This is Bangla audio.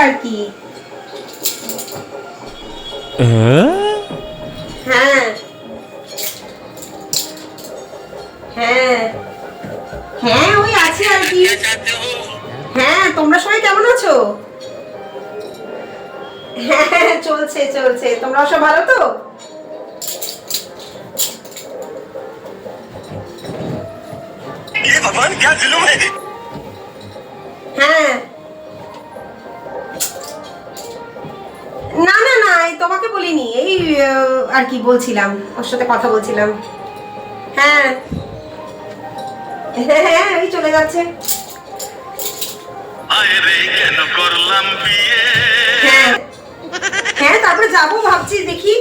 আর কি। হ্যাঁ হ্যাঁ হ্যাঁ, ওই আছে আর কি। হ্যাঁ, তোমরা সবাই কেমন আছো? হ্যাঁ, চলছে চলছে, তোমরা সব ভালো তো? হ্যাঁ, না না না, এই তোমাকে বলিনি, এই আর কি বলছিলাম, ওর সাথে কথা বলছিলাম। হ্যাঁ হ্যাঁ হ্যাঁ, ওই চলে যাচ্ছে। হ্যাঁ হ্যাঁ, তারপরে যাবো ভাবছি, দেখি